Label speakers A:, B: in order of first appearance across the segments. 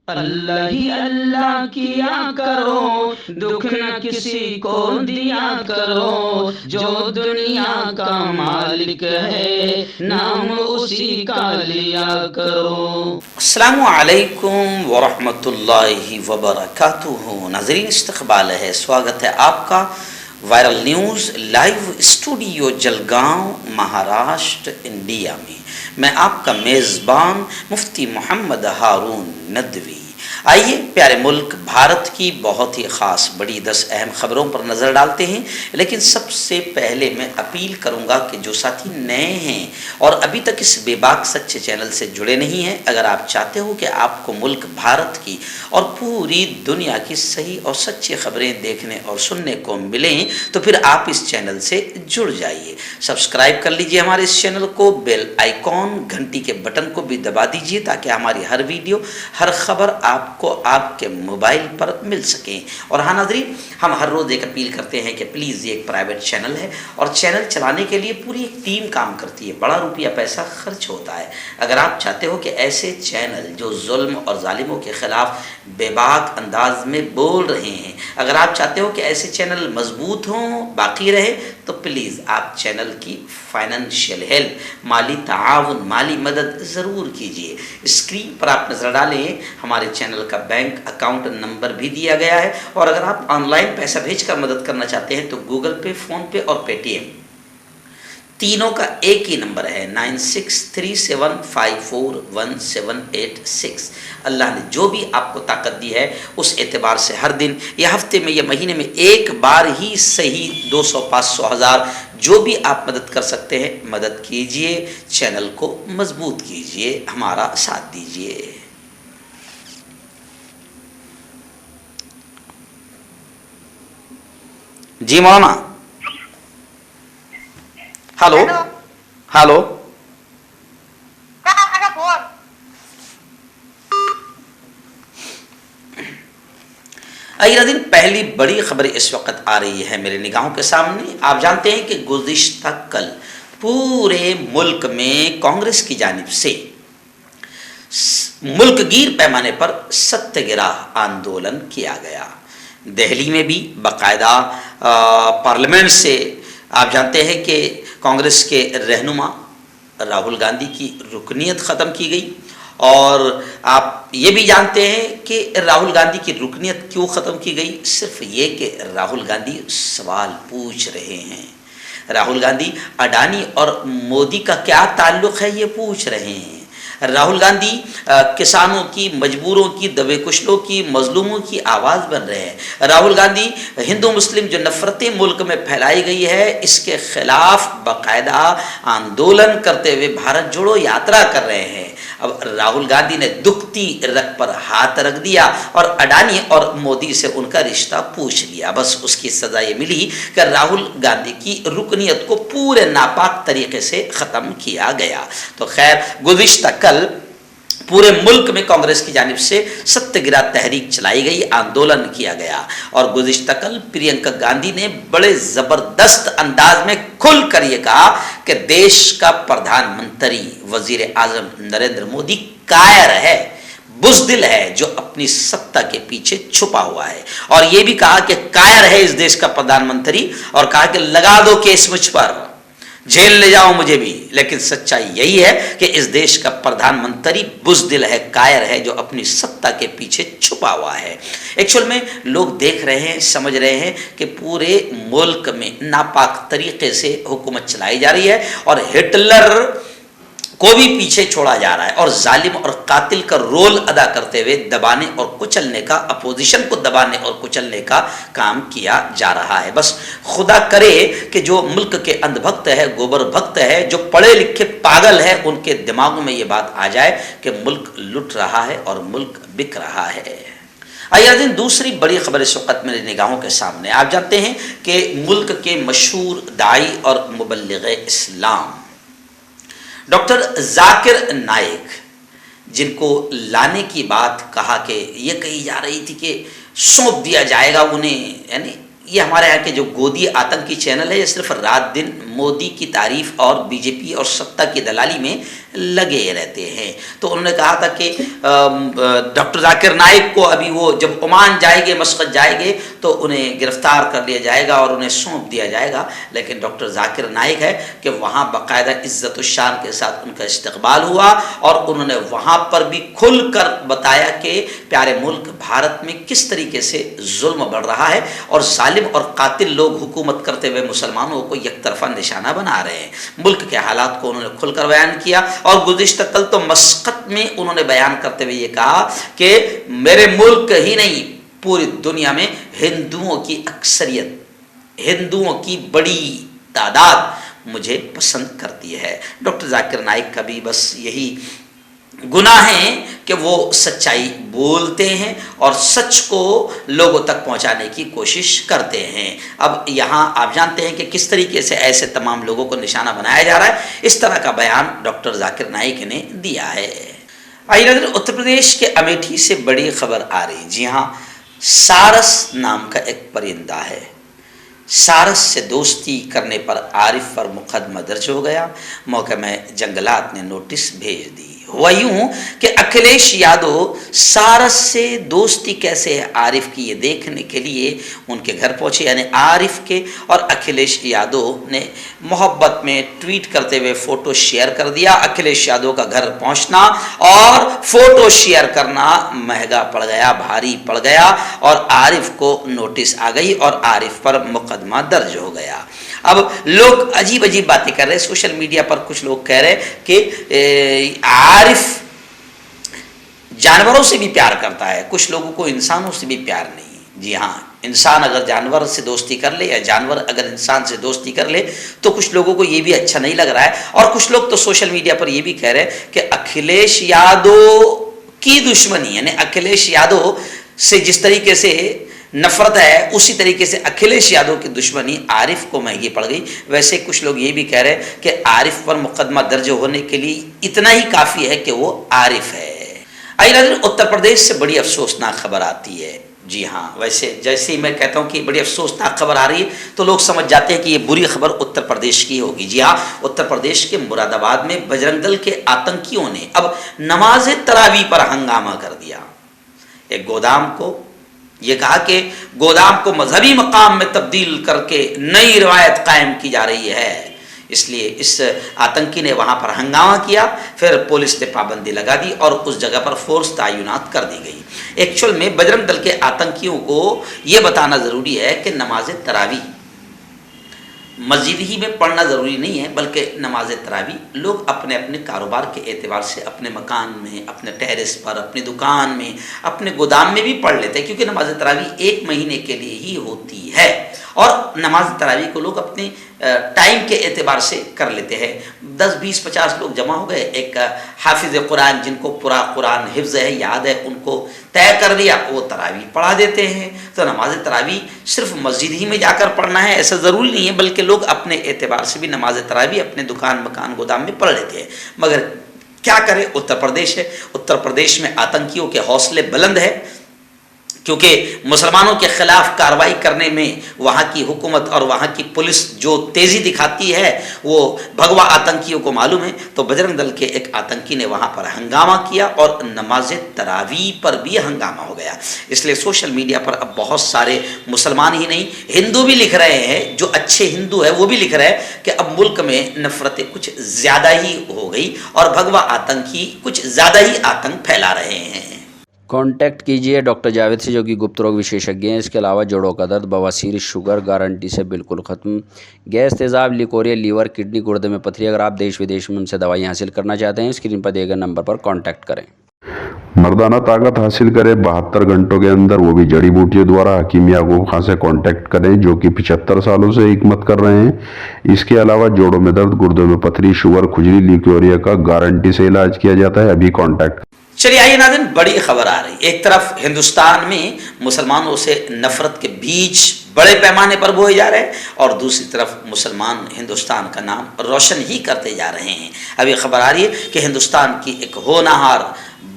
A: اللہ ہی اللہ کیا کرو، دکھ نہ کسی کو دیا کرو، جو دنیا کا مالک ہے نام اسی کا لیا کرو۔
B: السلام علیکم ورحمۃ اللہ وبرکاتہ۔ ناظرین، استقبال ہے، سواگت ہے آپ کا viral news live studio Jalgaon, Maharashtra, India میں آپ کا میزبان مفتی محمد ہارون ندوی۔ آئیے پیارے ملک بھارت کی بہت ہی خاص بڑی 10 اہم خبروں پر نظر ڈالتے ہیں، لیکن سب سے پہلے میں اپیل کروں گا کہ جو ساتھی نئے ہیں اور ابھی تک اس بے باک سچے چینل سے جڑے نہیں ہیں، اگر آپ چاہتے ہو کہ آپ کو ملک بھارت کی اور پوری دنیا کی صحیح اور سچی خبریں دیکھنے اور سننے کو ملیں تو پھر آپ اس چینل سے جڑ جائیے۔ سبسکرائب کر لیجئے ہمارے اس چینل کو، بیل آئیکن گھنٹی کے بٹن کو بھی دبا دیجئے تاکہ ہماری ہر ویڈیو، ہر خبر آپ کو آپ کے موبائل پر مل سکیں۔ اور ہاں ناظرین، ہم ہر روز ایک اپیل کرتے ہیں کہ پلیز یہ ایک پرائیویٹ چینل ہے اور چینل چلانے کے لیے پوری ایک ٹیم کام کرتی ہے، بڑا روپیہ پیسہ خرچ ہوتا ہے۔ اگر آپ چاہتے ہو کہ ایسے چینل جو ظلم اور ظالموں کے خلاف بے باک انداز میں بول رہے ہیں، اگر آپ چاہتے ہو کہ ایسے چینل مضبوط ہوں، باقی رہے، تو پلیز آپ چینل کی فائنینشیل ہیلپ، مالی تعاون، مالی مدد ضرور کیجیے۔ اسکرین پر آپ نظر ڈالیں، ہمارے چینل کا بینک اکاؤنٹ نمبر بھی دیا گیا ہے، اور اگر آپ آن لائن پیسہ بھیج کر مدد کرنا چاہتے ہیں تو گوگل پے، فون پے اور پے ٹی ایم تینوں کا ایک ہی نمبر ہے، 9637541786۔ اللہ نے جو بھی آپ کو طاقت دی ہے اس اعتبار سے ہر دن یا ہفتے میں یا مہینے میں ایک بار ہی صحیح 200، 500، 1000 جو بھی آپ مدد کر سکتے ہیں مدد کیجئے، چینل کو مضبوط کیجئے، ہمارا ساتھ دیجئے۔ جی مولانا، ہلو ہلو، دن پہلی بڑی خبر اس وقت آ رہی ہے میرے نگاہوں کے سامنے۔ آپ جانتے ہیں کہ گزشتہ کل پورے ملک میں کانگریس کی جانب سے ملک گیر پیمانے پر ستیہ گرہ آندولن کیا گیا۔ دہلی میں بھی باقاعدہ پارلیمنٹ سے آپ جانتے ہیں کہ کانگریس کے رہنما راہل گاندھی کی رکنیت ختم کی گئی، اور آپ یہ بھی جانتے ہیں کہ راہل گاندھی کی رکنیت کیوں ختم کی گئی؟ صرف یہ کہ راہل گاندھی سوال پوچھ رہے ہیں۔ راہل گاندھی اڈانی اور مودی کا کیا تعلق ہے یہ پوچھ رہے ہیں۔ راہل گاندھی کسانوں کی، مجبوروں کی، دبے کچلوں کی، مظلوموں کی آواز بن رہے ہیں۔ راہل گاندھی ہندو مسلم جو نفرتیں ملک میں پھیلائی گئی ہے اس کے خلاف باقاعدہ آندولن کرتے ہوئے بھارت جوڑو یاترا کر رہے ہیں۔ اب راہل گاندھی نے دکھتی رگ پر ہاتھ رکھ دیا اور اڈانی اور مودی سے ان کا رشتہ پوچھ لیا۔ بس اس کی سزا یہ ملی کہ راہل گاندھی کی رکنیت کو پورے ناپاک طریقے سے ختم کیا گیا۔ تو خیر، گزشتہ کل پورے ملک میں کانگریس کی جانب سے ستیہ گرہ تحریک چلائی گئی، آندولن کیا گیا، اور گزشتہ کل پرینکا گاندھی نے بڑے زبردست انداز میں کھل کر یہ کہا کہ دیش کا پردھان منتری وزیر اعظم نریندر مودی کائر ہے، بزدل ہے، جو اپنی ستا کے پیچھے چھپا ہوا ہے۔ اور یہ بھی کہا کہ کائر ہے اس دیش کا پردھان منتری، اور کہا کہ لگا دو کیس مجھ پر، جیل لے جاؤ مجھے بھی، لیکن سچائی یہی ہے کہ اس دیش کا پردھان منتری بزدل ہے، کائر ہے، جو اپنی ستا کے پیچھے چھپا ہوا ہے۔ ایکچوئل میں لوگ دیکھ رہے ہیں، سمجھ رہے ہیں کہ پورے ملک میں ناپاک طریقے سے حکومت چلائی جا رہی ہے، اور ہٹلر کو بھی پیچھے چھوڑا جا رہا ہے، اور ظالم اور قاتل کا رول ادا کرتے ہوئے دبانے اور کچلنے کا، اپوزیشن کو دبانے اور کچلنے کا کام کیا جا رہا ہے۔ بس خدا کرے کہ جو ملک کے اندھ بھکت ہے، گوبر بھکت ہے، جو پڑھے لکھے پاگل ہے، ان کے دماغوں میں یہ بات آ جائے کہ ملک لٹ رہا ہے اور ملک بک رہا ہے۔ آئیے دوسری بڑی خبر اس وقت میرے نگاہوں کے سامنے۔ آپ جانتے ہیں کہ ملک کے مشہور داعی اور مبلغ اسلام ڈاکٹر ذاکر نائک، جن کو لانے کی بات کہا کہ یہ کہی جا رہی تھی کہ سونپ دیا جائے گا انہیں، یعنی یہ ہمارے یہاں کے جو گودی آتنکی چینل ہے یہ صرف رات دن مودی کی تعریف اور بی جے پی اور ستہ کی دلالی میں لگے رہتے ہیں. تو انہوں نے کہا تھا کہ ڈاکٹر ذاکر نائک کو ابھی وہ جب عمان جائیں گے، مسقط جائیں گے تو انہیں گرفتار کر لیا جائے گا اور انہیں سونپ دیا جائے گا. لیکن ڈاکٹر ذاکر نائک ہے کہ وہاں باقاعدہ عزت و شان کے ساتھ ان کا استقبال ہوا اور انہوں نے وہاں پر بھی کھل کر بتایا کہ پیارے ملک بھارت میں کس طریقے سے ظلم بڑھ رہا ہے اور ظالم اور قاتل لوگ حکومت کرتے ہوئے مسلمانوں کو یک طرفہ نشانہ بنا رہے ہیں. ملک کے حالات کو انہوں نے کھل کر بیان کیا اور گزشتہ کل تو مسقط میں انہوں نے بیان کرتے ہوئے یہ کہا کہ میرے ملک ہی نہیں پوری دنیا میں ہندوؤں کی اکثریت، ہندوؤں کی بڑی تعداد مجھے پسند کرتی ہے. ڈاکٹر ذاکر نائک کا بھی بس یہی گناہ ہے کہ وہ سچائی بولتے ہیں اور سچ کو لوگوں تک پہنچانے کی کوشش کرتے ہیں. اب یہاں آپ جانتے ہیں کہ کس طریقے سے ایسے تمام لوگوں کو نشانہ بنایا جا رہا ہے. اس طرح کا بیان ڈاکٹر ذاکر نائک نے دیا ہے. آئیے نظر اتر پردیش کے امیٹھی سے بڑی خبر آ رہی. جی ہاں، سارس نام کا ایک پرندہ ہے. سارس سے دوستی کرنے پر عارف پر مقدمہ درج ہو گیا. محکمہ جنگلات نے نوٹس بھیج دی. ہوا یوں کہ اکھلیش یادو سارس سے دوستی کیسے ہے عارف کی یہ دیکھنے کے لیے ان کے گھر پہنچے. یعنی عارف کے اور اکھلیش یادو نے محبت میں ٹویٹ کرتے ہوئے فوٹو شیئر کر دیا. اکھلیش یادو کا گھر پہنچنا اور فوٹو شیئر کرنا مہنگا پڑ گیا، بھاری پڑ گیا اور عارف کو نوٹس آ گئی اور عارف پر مقدمہ درج ہو گیا. اب لوگ عجیب عجیب باتیں کر رہے ہیں سوشل میڈیا پر. کچھ لوگ کہہ رہے کہ عارف جانوروں سے بھی پیار کرتا ہے، کچھ لوگوں کو انسانوں سے بھی پیار نہیں. جی ہاں، انسان اگر جانور سے دوستی کر لے یا جانور اگر انسان سے دوستی کر لے تو کچھ لوگوں کو یہ بھی اچھا نہیں لگ رہا ہے. اور کچھ لوگ تو سوشل میڈیا پر یہ بھی کہہ رہے ہیں کہ اکھلیش یادو کی دشمنی، یعنی اکھلیش یادو سے جس طریقے سے نفرت ہے اسی طریقے سے اکھلیش یادو کی دشمنی عارف کو مہنگی پڑ گئی. ویسے کچھ لوگ یہ بھی کہہ رہے ہیں کہ عارف پر مقدمہ درج ہونے کے لیے اتنا ہی کافی ہے کہ وہ عارف ہے. آئیے اتر پردیش سے بڑی افسوسناک خبر آتی ہے. جی ہاں، ویسے جیسے ہی میں کہتا ہوں کہ بڑی افسوسناک خبر آ رہی ہے تو لوگ سمجھ جاتے ہیں کہ یہ بری خبر اتر پردیش کی ہوگی. جی ہاں، اتر پردیش کے مراد آباد میں بجرنگ دل کے آتنکیوں نے اب نماز تراویح پر ہنگامہ کر دیا. ایک گودام کو یہ کہا کہ گودام کو مذہبی مقام میں تبدیل کر کے نئی روایت قائم کی جا رہی ہے، اس لیے اس آتنکی نے وہاں پر ہنگامہ کیا. پھر پولیس نے پابندی لگا دی اور اس جگہ پر فورس تعینات کر دی گئی. ایکچوئل میں بجرنگ دل کے آتنکیوں کو یہ بتانا ضروری ہے کہ نماز تراویح مسجد ہی میں پڑھنا ضروری نہیں ہے، بلکہ نماز تراویح لوگ اپنے اپنے کاروبار کے اعتبار سے اپنے مکان میں، اپنے ٹیرس پر، اپنی دکان میں، اپنے گودام میں بھی پڑھ لیتے ہیں، کیونکہ نماز تراویح ایک مہینے کے لیے ہی ہوتی ہے. اور نماز تراویح کو لوگ اپنے ٹائم کے اعتبار سے کر لیتے ہیں. 10 20 50 لوگ جمع ہو گئے، ایک حافظ قرآن جن کو پورا قرآن حفظ ہے، یاد ہے، ان کو طے کر دیا، وہ تراویح پڑھا دیتے ہیں. تو نماز تراویح صرف مسجد ہی میں جا کر پڑھنا ہے ایسا ضروری نہیں ہے، بلکہ لوگ اپنے اعتبار سے بھی نماز تراویح اپنے دکان مکان گودام میں پڑھ لیتے ہیں. مگر کیا کرے، اتر پردیش ہے، اتر پردیش میں آتنکیوں کے حوصلے بلند ہے، کیونکہ مسلمانوں کے خلاف کارروائی کرنے میں وہاں کی حکومت اور وہاں کی پولیس جو تیزی دکھاتی ہے وہ بھگوا آتنکیوں کو معلوم ہے. تو بجرنگ دل کے ایک آتنکی نے وہاں پر ہنگامہ کیا اور نماز تراویح پر بھی ہنگامہ ہو گیا. اس لیے سوشل میڈیا پر اب بہت سارے مسلمان ہی نہیں ہندو بھی لکھ رہے ہیں، جو اچھے ہندو ہیں وہ بھی لکھ رہے ہیں کہ اب ملک میں نفرتیں کچھ زیادہ ہی ہو گئی اور بھگوا آتنکی کچھ زیادہ ہی آتنک پھیلا رہے ہیں.
C: کانٹیکٹ کیجیے ڈاکٹر جاوید سے، جو کہ گپت روگ وشیشجఞ ہیں. اس کے علاوہ جوڑوں کا درد، بواسیر، شوگر گارنٹی سے بالکل ختم، گیس، تیزاب، لیکوریا، لیور، کڈنی، گردے میں پتھری. اگر آپ دیش ودیش میں ان سے دوائیں حاصل کرنا چاہتے ہیں اسکرین پر دیے گئے نمبر پر کانٹیکٹ کریں.
D: مردانہ طاقت حاصل کرے 72 گھنٹوں کے اندر، وہ بھی جڑی بوٹیوں دوارا. حکیم یعقوب خان سے کانٹیکٹ کریں جو کہ 75 سالوں سے حکمت کر رہے ہیں. اس کے علاوہ جوڑوں میں درد، گردوں میں پتھری، شوگر، کھجلی، لیکوریا کا گارنٹی سے علاج کیا جاتا ہے. ابھی کانٹیکٹ.
B: چلیے آئیے ناظرین، بڑی خبر آ رہی. ایک طرف ہندوستان میں مسلمانوں سے نفرت کے بیج بڑے پیمانے پر بوئے جا رہے ہیں اور دوسری طرف مسلمان ہندوستان کا نام روشن ہی کرتے جا رہے ہیں. ابھی خبر آ رہی ہے کہ ہندوستان کی ایک ہونہار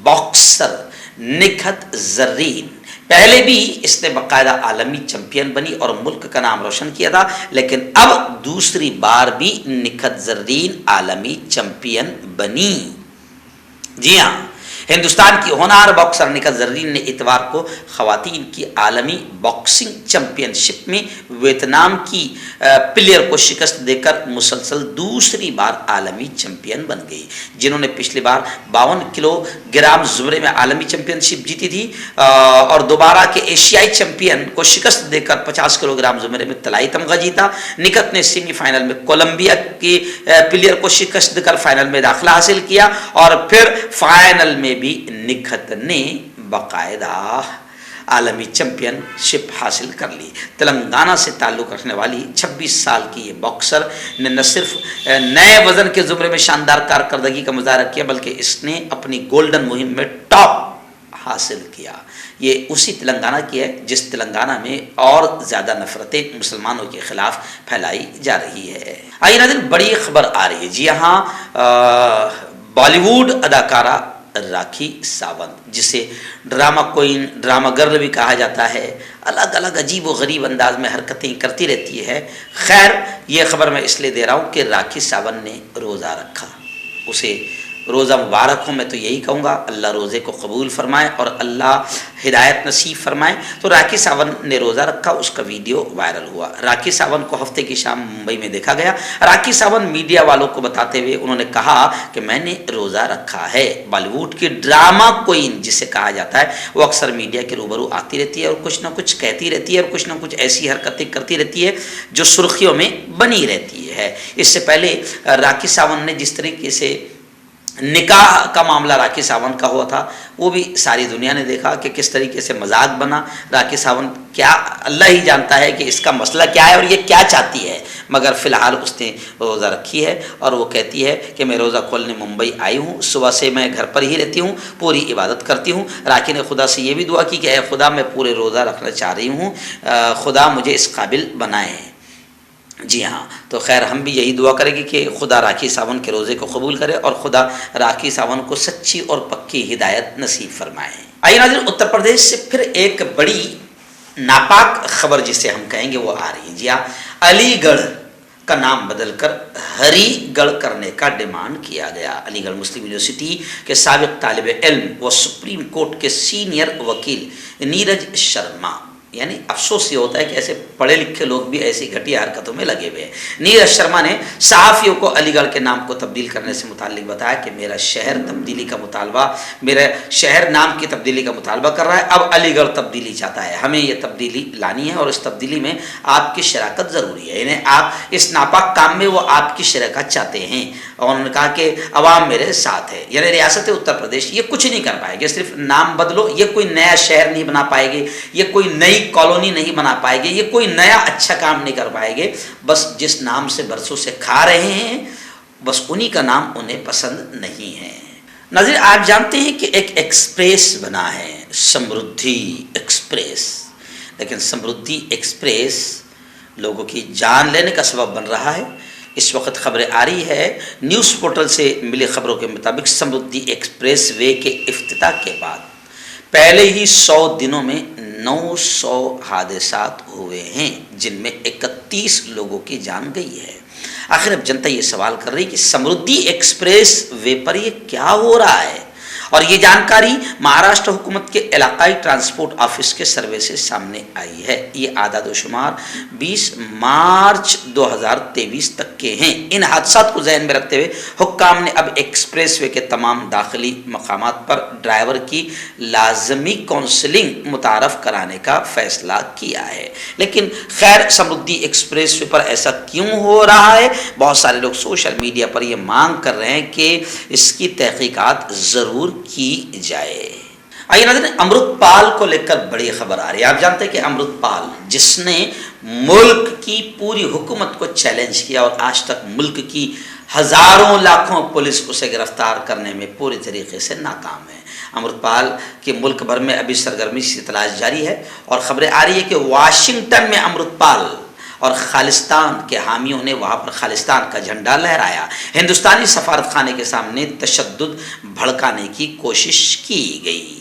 B: باکسر نکھت زرین پہلے بھی اس نے باقاعدہ عالمی چیمپئن بنی اور ملک کا نام روشن کیا تھا، لیکن اب دوسری بار بھی نکھت زرین عالمی چیمپئن بنی۔ جی ہاں، ہندوستان کی ہونہار باکسر نکھت زرین نے اتوار کو خواتین کی عالمی باکسنگ چیمپئن شپ میں ویتنام کی پلیئر کو شکست دے کر مسلسل دوسری بار عالمی چیمپئن بن گئی، جنہوں نے پچھلی بار 52 کلو گرام زمرے میں عالمی چیمپئن شپ جیتی تھی اور دوبارہ کے ایشیائی چیمپئن کو شکست دے کر 50 کلو گرام زمرے میں طلائی تمغہ جیتا۔ نکھت نے سیمی فائنل میں کولمبیا کی پلیئر کو شکست دے کر فائنل میں داخلہ حاصل کیا اور پھر فائنل میں بھی نکھت نے باقاعدہ عالمی چیمپئن شپ حاصل کر لی۔ تلنگانہ سے تعلق رکھنے والی 26 سال کی یہ باکسر نے نہ صرف نئے وزن کے زمرے میں شاندار کارکردگی کا مظاہرہ کیا بلکہ اس نے اپنی گولڈن مہم میں ٹاپ حاصل کیا۔ یہ اسی تلنگانہ کی ہے جس تلنگانہ میں اور زیادہ نفرتیں مسلمانوں کے خلاف پھیلائی جا رہی ہے۔ آئیے ناظرین، بڑی خبر آ رہی ہے۔ جی ہاں، بالی ووڈ اداکارہ راکھی ساونت، جسے ڈرامہ کوئین، ڈرامہ گرل بھی کہا جاتا ہے، الگ الگ عجیب و غریب انداز میں حرکتیں کرتی رہتی ہے۔ خیر، یہ خبر میں اس لیے دے رہا ہوں کہ راکھی ساونت نے روزہ رکھا، اسے روزہ مبارک ہو۔ میں تو یہی کہوں گا، اللہ روزے کو قبول فرمائے اور اللہ ہدایت نصیب فرمائے۔ تو راکھی ساونت نے روزہ رکھا، اس کا ویڈیو وائرل ہوا۔ راکھی ساونت کو ہفتے کی شام ممبئی میں دیکھا گیا۔ راکھی ساونت میڈیا والوں کو بتاتے ہوئے انہوں نے کہا کہ میں نے روزہ رکھا ہے۔ بالی ووڈ کی ڈرامہ کوئین جسے کہا جاتا ہے، وہ اکثر میڈیا کے روبرو آتی رہتی ہے اور کچھ نہ کچھ کہتی رہتی ہے اور کچھ نہ کچھ ایسی حرکتیں کرتی رہتی ہے جو سرخیوں میں بنی رہتی ہے۔ اس سے پہلے راکھی ساونت نے جس طریقے سے نکاح کا معاملہ راکھی ساونت کا ہوا تھا، وہ بھی ساری دنیا نے دیکھا کہ کس طریقے سے مذاق بنا۔ راکھی ساونت کیا، اللہ ہی جانتا ہے کہ اس کا مسئلہ کیا ہے اور یہ کیا چاہتی ہے، مگر فی الحال اس نے روزہ رکھی ہے اور وہ کہتی ہے کہ میں روزہ کھولنے ممبئی آئی ہوں، صبح سے میں گھر پر ہی رہتی ہوں، پوری عبادت کرتی ہوں۔ راکھی نے خدا سے یہ بھی دعا کی کہ اے خدا، میں پورے روزہ رکھنا چاہ رہی ہوں، خدا مجھے اس قابل بنائے۔ جی ہاں، تو خیر ہم بھی یہی دعا کریں گے کہ خدا راکھی ساونت کے روزے کو قبول کرے اور خدا راکھی ساونت کو سچی اور پکی ہدایت نصیب فرمائے۔ آئیے ناظرین، اتر پردیش سے پھر ایک بڑی ناپاک خبر جسے ہم کہیں گے وہ آ رہی ہے۔ جی ہاں، علی گڑھ کا نام بدل کر ہری گڑھ کرنے کا ڈیمانڈ کیا گیا۔ علی گڑھ مسلم یونیورسٹی کے سابق طالب علم و سپریم کورٹ کے سینئر وکیل نیرج شرما، یعنی افسوس یہ ہوتا ہے کہ ایسے پڑھے لکھے لوگ بھی ایسی گھٹیا حرکتوں میں لگے ہوئے ہیں۔ نیرج شرما نے صحافیوں کو علی گڑھ کے نام کو تبدیل کرنے سے متعلق بتایا کہ میرا شہر تبدیلی کا مطالبہ، میرا شہر نام کی تبدیلی کا مطالبہ کر رہا ہے، اب علی گڑھ تبدیلی چاہتا ہے، ہمیں یہ تبدیلی لانی ہے اور اس تبدیلی میں آپ کی شراکت ضروری ہے، یعنی آپ اس ناپاک کام میں وہ آپ کی شراکت چاہتے ہیں۔ اور انہوں نے کہا کہ عوام میرے ساتھ ہے، یعنی ریاست اتر پردیش یہ کچھ نہیں کر پائے گی، صرف نام بدلو، یہ کوئی نیا شہر نہیں بنا پائے گی، یہ کوئی نئی کالونی نہیں بنا پائے گی، یہ کوئی نیا اچھا کام نہیں کر پائے گے، بس جس نام سے برسوں سے کھا رہے ہیں بس انہی کا نام انہیں پسند نہیں ہے۔ ناظرین، آپ جانتے ہیں کہ ایک ایکسپریس بنا ہے، سمردھی ایکسپریس، لیکن سمردھی ایکسپریس لوگوں کی جان لینے کا سبب بن رہا ہے۔ اس وقت خبریں آ رہی ہے، نیوز پورٹل سے ملی خبروں کے مطابق سمردھی ایکسپریس وے کے افتتاح کے بعد پہلے ہی 100 دنوں میں 900 حادثات ہوئے ہیں، جن میں 31 لوگوں کی جان گئی ہے۔ آخر اب جنتا یہ سوال کر رہی ہے کہ سمردھی ایکسپریس وے پر یہ کیا ہو رہا ہے، اور یہ جانکاری مہاراشٹر حکومت کے علاقائی ٹرانسپورٹ آفس کے سروے سے سامنے آئی ہے۔ یہ اعداد و شمار 20 مارچ 2023 تک کے ہیں۔ ان حادثات کو ذہن میں رکھتے ہوئے حکام نے اب ایکسپریس وے کے تمام داخلی مقامات پر ڈرائیور کی لازمی کاؤنسلنگ متعارف کرانے کا فیصلہ کیا ہے۔ لیکن خیر، سمردھی ایکسپریس وے پر ایسا کیوں ہو رہا ہے؟ بہت سارے لوگ سوشل میڈیا پر یہ مانگ کر رہے ہیں کہ اس کی تحقیقات ضرور کی جائے۔ آئیے ناظرین، امرت پال کو لے کر بڑی خبر آ رہی ہے۔ آپ جانتے ہیں کہ امرت پال جس نے ملک کی پوری حکومت کو چیلنج کیا اور آج تک ملک کی ہزاروں لاکھوں پولیس اسے گرفتار کرنے میں پوری طریقے سے ناکام ہے۔ امرت پال کے ملک بھر میں ابھی سرگرمی سے تلاش جاری ہے اور خبریں آ رہی ہے کہ واشنگٹن میں امرت پال اور خالصتان کے حامیوں نے وہاں پر خالصتان کا جھنڈا لہرایا۔ ہندوستانی سفارت خانے کے سامنے تشدد بھڑکانے کی کوشش کی گئی۔